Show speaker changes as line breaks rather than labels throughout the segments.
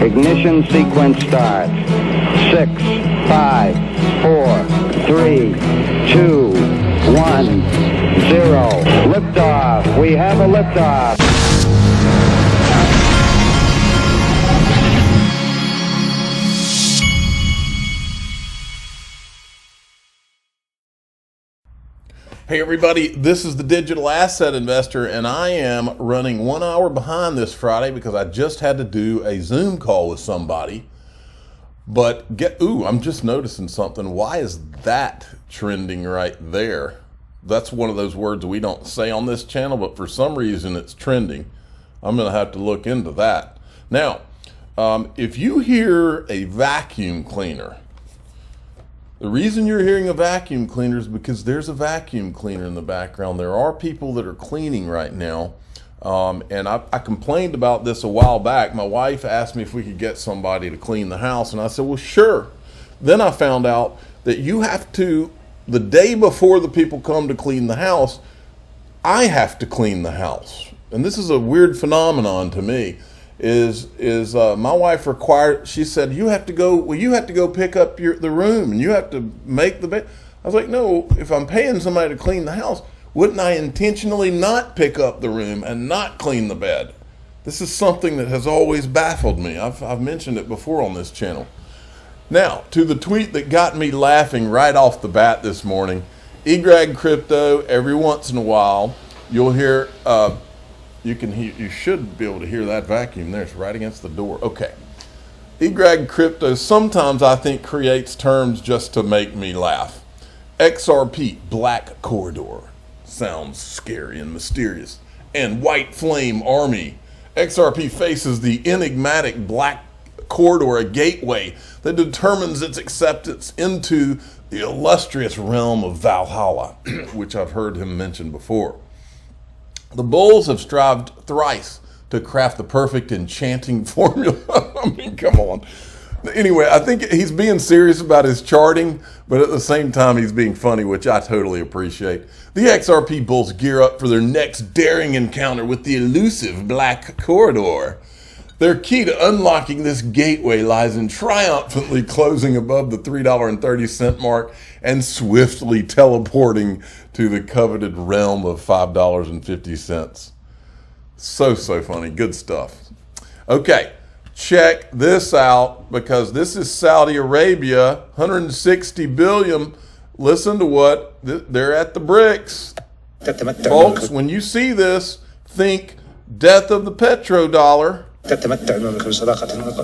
Ignition sequence starts. 6, 5, 4, 3, 2, 1, 0. Liftoff. We have a liftoff.
Hey everybody, this is the Digital Asset Investor, and I am running 1 hour behind this Friday because I just had to do a Zoom call with somebody. But I'm just noticing something. Why is that trending right there? That's one of those words we don't say on this channel, but for some reason it's trending. I'm going to have to look into that. Now, if you hear a vacuum cleaner, the reason you're hearing a vacuum cleaner is because there's a vacuum cleaner in the background. There are people that are cleaning right now. And I complained about this a while back. My wife asked me if we could get somebody to clean the house, and I said, well, sure. Then I found out that you have to, the day before the people come to clean the house, I have to clean the house. And this is a weird phenomenon to me. My wife required, she said, you have to go pick up the room and you have to make the bed. I was like, no, if I'm paying somebody to clean the house, wouldn't I intentionally not pick up the room and not clean the bed? This is something that has always baffled me. I've mentioned it before on this channel. Now, to the tweet that got me laughing right off the bat this morning, eGrag Crypto, every once in a while, you'll hear, you should be able to hear that vacuum there. It's right against the door. Okay. eGrag Crypto sometimes I think creates terms just to make me laugh. XRP, Black Corridor. Sounds scary and mysterious. And White Flame Army. XRP faces the enigmatic Black Corridor, a gateway that determines its acceptance into the illustrious realm of Valhalla, which I've heard him mention before. The bulls have strived thrice to craft the perfect enchanting formula. I mean, come on. Anyway, I think he's being serious about his charting, but at the same time, he's being funny, which I totally appreciate. The XRP bulls gear up for their next daring encounter with the elusive Black Corridor. Their key to unlocking this gateway lies in triumphantly closing above the $3.30 mark and swiftly teleporting to the coveted realm of $5.50. So funny. Good stuff. Okay, check this out because this is Saudi Arabia, 160 billion. Listen to what they're at the BRICS. Folks, when you see this, think death of the petrodollar.
تتمتع المملكة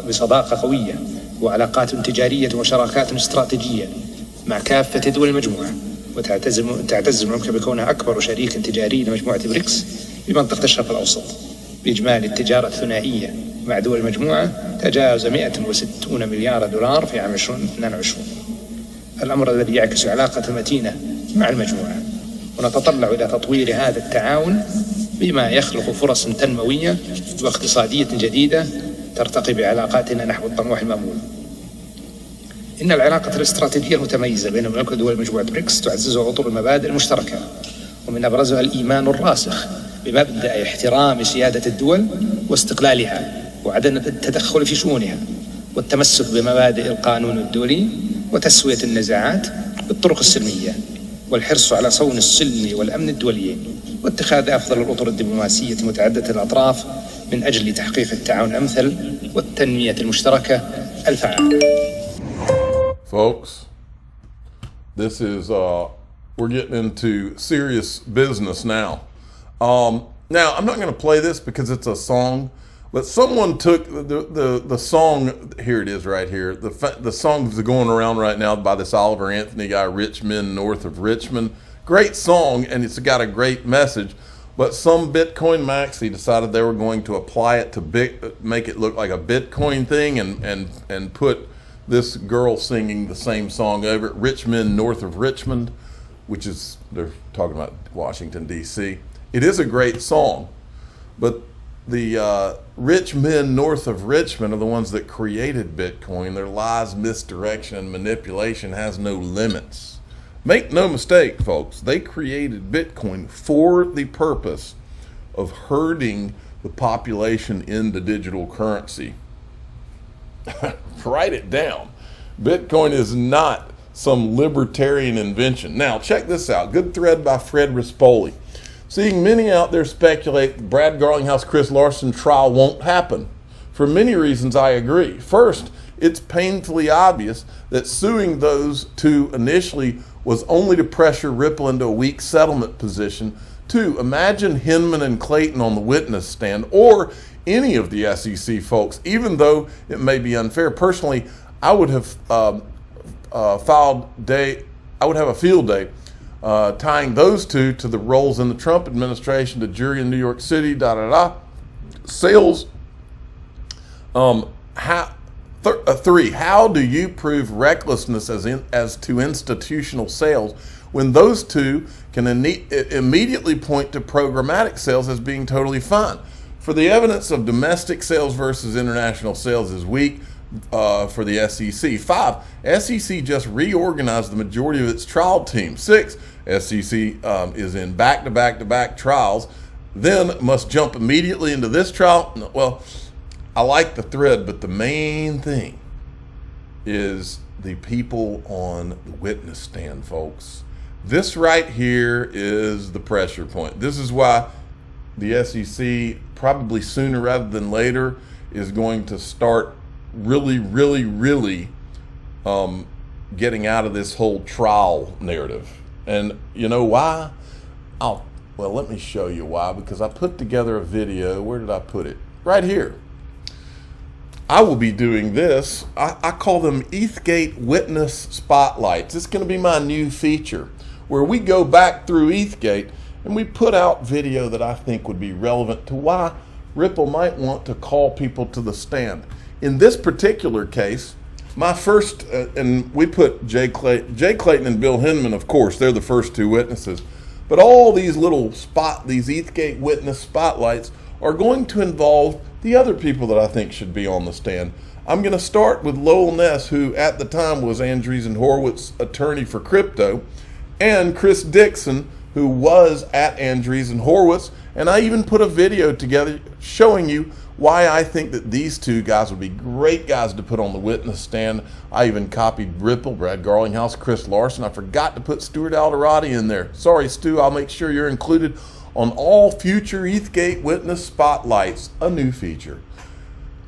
بصداقة قوية وعلاقات تجارية وشراكات استراتيجية مع كافة دول المجموعة، وتعتز المملكة بكونها أكبر شريك تجاري لمجموعة بريكس بمنطقة الشرق الأوسط، بإجمالي التجارة الثنائية مع دول المجموعة تجاوز 160 مليار دولار في عام 2022. الأمر الذي يعكس علاقة متينة مع المجموعة، ونتطلع إلى تطوير هذا التعاون بما يخلق فرص تنموية واقتصادية جديدة ترتقي بعلاقاتنا نحو الطموح المأمول. إن العلاقة الاستراتيجية المتميزة بين المملكة ودول مجموعة بريكس تعززها أطر المبادئ المشتركة، ومن أبرزها الإيمان الراسخ بمبدأ احترام سيادة الدول واستقلالها وعدم التدخل في شؤونها، والتمسك بمبادئ القانون الدولي وتسوية النزاعات بالطرق السلمية، والحرص على صون السلم والأمن الدوليين، واتخاذ أفضل الأطر الدبلوماسية متعددة الأطراف من أجل تحقيق التعاون الأمثل والتنمية المشتركة الفعالة.
Folks, this is we're getting into serious business now. Now I'm not going to play this because it's a song, but someone took the song. Here it is, right here. The song's going around right now by this Oliver Anthony guy, "Rich Men North of Richmond." Great song, and it's got a great message. But some Bitcoin maxi decided they were going to apply it to make it look like a Bitcoin thing, and put this girl singing the same song over it, "Rich Men North of Richmond," which is, they're talking about Washington, D.C. It is a great song, but the rich men north of Richmond are the ones that created Bitcoin. Their lies, misdirection, and manipulation has no limits. Make no mistake, folks, they created Bitcoin for the purpose of herding the population into digital currency. Write it down. Bitcoin is not some libertarian invention. Now, check this out. Good thread by Fred Rispoli. Seeing many out there speculate the Brad Garlinghouse, Chris Larson trial won't happen. For many reasons, I agree. First, it's painfully obvious that suing those two initially was only to pressure Ripple into a weak settlement position. Two, imagine Hinman and Clayton on the witness stand, or any of the SEC folks, even though it may be unfair. Personally, I would have I would have a field day tying those two to the roles in the Trump administration, the jury in New York City, sales. Three, how do you prove recklessness as to institutional sales when those two can immediately point to programmatic sales as being totally fine? For the evidence of domestic sales versus international sales is weak for the SEC. 5, SEC just reorganized the majority of its trial team. 6, SEC is in back-to-back trials, then must jump immediately into this trial. Well, I like the thread, but the main thing is the people on the witness stand, folks. This right here is the pressure point. This is why the SEC, probably sooner rather than later, is going to start really getting out of this whole trial narrative. And you know why? Well, let me show you why, because I put together a video. Where did I put it? Right here. I will be doing this. I call them ETHgate Witness Spotlights. It's going to be my new feature where we go back through ETHgate and we put out video that I think would be relevant to why Ripple might want to call people to the stand. In this particular case, my first, and we put Jay Clayton and Bill Hinman, of course, they're the first two witnesses. But all these these ETHgate Witness Spotlights are going to involve the other people that I think should be on the stand. I'm going to start with Lowell Ness, who at the time was Andreessen Horowitz attorney for crypto, and Chris Dixon, who was at Andreessen Horowitz. And I even put a video together showing you why I think that these two guys would be great guys to put on the witness stand. I even copied Ripple, Brad Garlinghouse, Chris Larson. I forgot to put Stuart Alderati in there. Sorry, Stu, I'll make sure you're included on all future ETHgate Witness Spotlights, a new feature.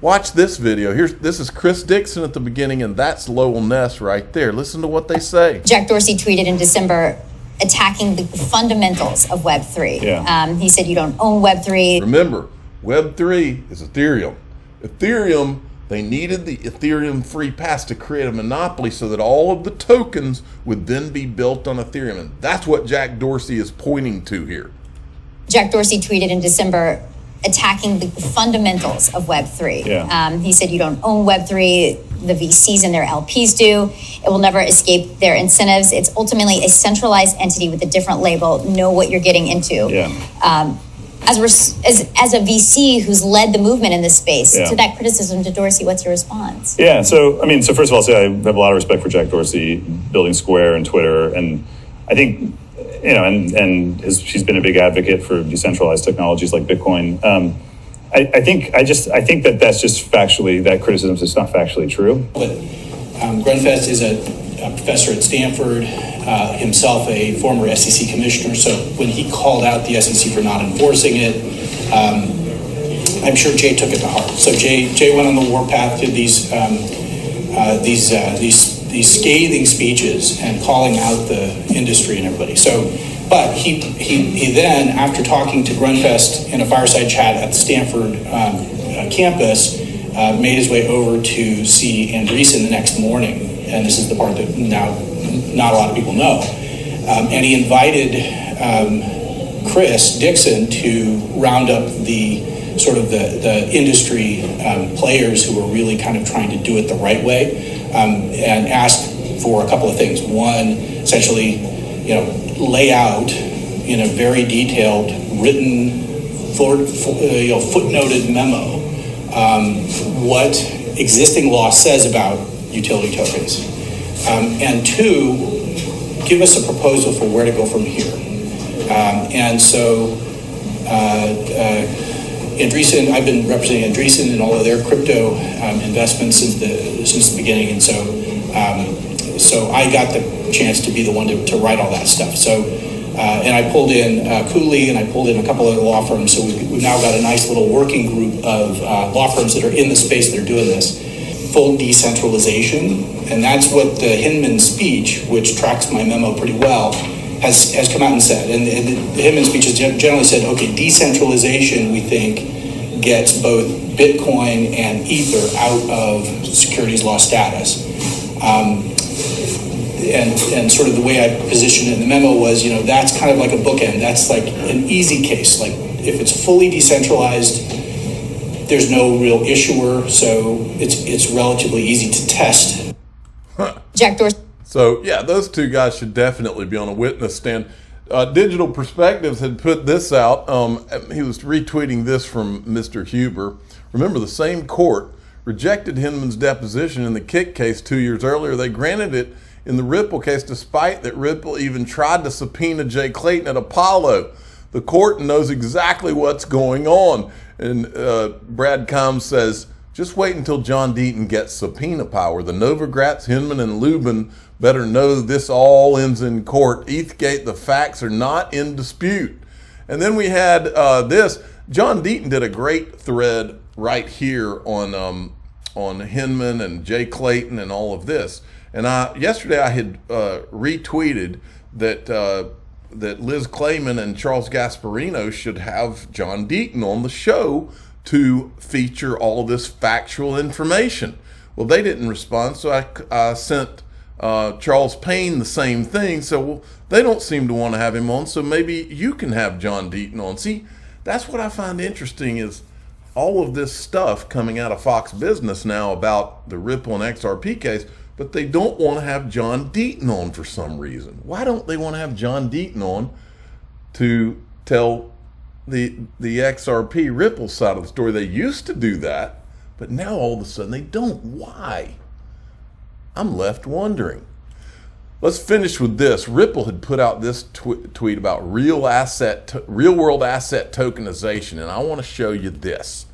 Watch this video. This is Chris Dixon at the beginning, and that's Lowell Ness right there. Listen to what they say.
Jack Dorsey tweeted in December attacking the fundamentals of Web3.
Yeah.
He said you don't own Web3.
Remember, Web3 is Ethereum. Ethereum, they needed the Ethereum free pass to create a monopoly so that all of the tokens would then be built on Ethereum. And that's what Jack Dorsey is pointing to here.
Jack Dorsey tweeted in December attacking the fundamentals of Web3.
Yeah.
He said you don't own Web3, the VCs and their LPs do. It will never escape their incentives. It's ultimately a centralized entity with a different label. Know what you're getting into.
Yeah.
As a VC who's led the movement in this space,
Yeah.
to that criticism to Dorsey, what's your response?
Yeah, so first of all, I'll say I have a lot of respect for Jack Dorsey building Square and Twitter, and I think, she's been a big advocate for decentralized technologies like Bitcoin. I think that that's just factually, that criticism is just not factually true.
But Grunfest is a professor at Stanford, himself a former SEC commissioner. So when he called out the SEC for not enforcing it, I'm sure Jay took it to heart. So Jay went on the warpath, did these scathing speeches and calling out the industry and everybody. But he then, after talking to Grunfest in a fireside chat at the Stanford campus, made his way over to see Andreessen the next morning. And this is the part that now not a lot of people know. And he invited Chris Dixon to round up the industry players who were really kind of trying to do it the right way, and asked for a couple of things. One, essentially, lay out in a very detailed, written, footnoted memo what existing law says about utility tokens, and two, give us a proposal for where to go from here. Andreessen, I've been representing Andreessen and all of their crypto investments since the beginning, and so I got the chance to be the one to write all that stuff. So, and I pulled in Cooley, and I pulled in a couple of other law firms. So we've now got a nice little working group of law firms that are in the space that are doing this. Full decentralization, and that's what the Hinman speech, which tracks my memo pretty well, has come out and said. And the Hinman speech has generally said, okay, decentralization, we think, gets both Bitcoin and Ether out of securities law status. And sort of the way I positioned it in the memo was, that's kind of like a bookend. That's like an easy case. Like if it's fully decentralized, there's no real issuer, so it's relatively easy to test.
Jack Dorsey.
So yeah, those two guys should definitely be on a witness stand. Digital Perspectives had put this out. He was retweeting this from Mr. Huber. Remember, the same court rejected Hinman's deposition in the Kick case 2 years earlier. They granted it in the Ripple case, despite that Ripple even tried to subpoena Jay Clayton at Apollo. The court knows exactly what's going on. And Brad Combs says, just wait until John Deaton gets subpoena power. The Novogratz, Hinman, and Lubin better know this all ends in court. ETHgate, the facts are not in dispute. And then we had this. John Deaton did a great thread right here on Hinman and Jay Clayton and all of this. And yesterday I had retweeted that Liz Clayman and Charles Gasparino should have John Deaton on the show to feature all this factual information. Well, they didn't respond, so I sent Charles Payne the same thing. So they don't seem to want to have him on, so maybe you can have John Deaton on. See, that's what I find interesting is all of this stuff coming out of Fox Business now about the Ripple and XRP case, but they don't want to have John Deaton on for some reason. Why don't they want to have John Deaton on to tell the XRP Ripple side of the story? They used to do that, but now all of a sudden they don't. Why? I'm left wondering. Let's finish with this. Ripple had put out this tweet about real world asset tokenization, and I want to show you this.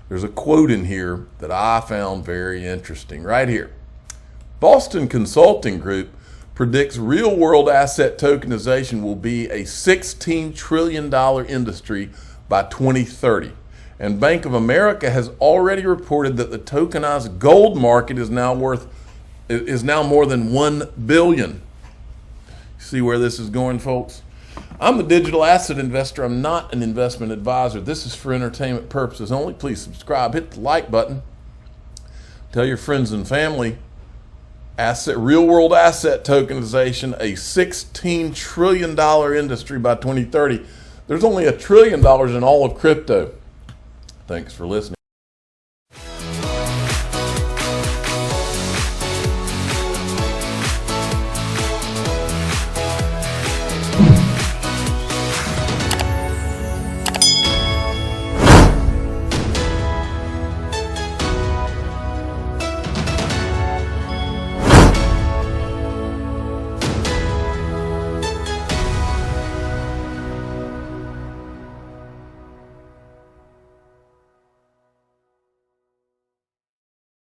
There's a quote in here that I found very interesting right here. Boston Consulting Group predicts real-world asset tokenization will be a $16 trillion industry by 2030. And Bank of America has already reported that the tokenized gold market is now more than $1 billion. See where this is going, folks? I'm a digital asset investor. I'm not an investment advisor. This is for entertainment purposes only. Please subscribe. Hit the like button. Tell your friends and family. Real world asset tokenization, a $16 trillion industry by 2030. There's only $1 trillion in all of crypto. Thanks for listening.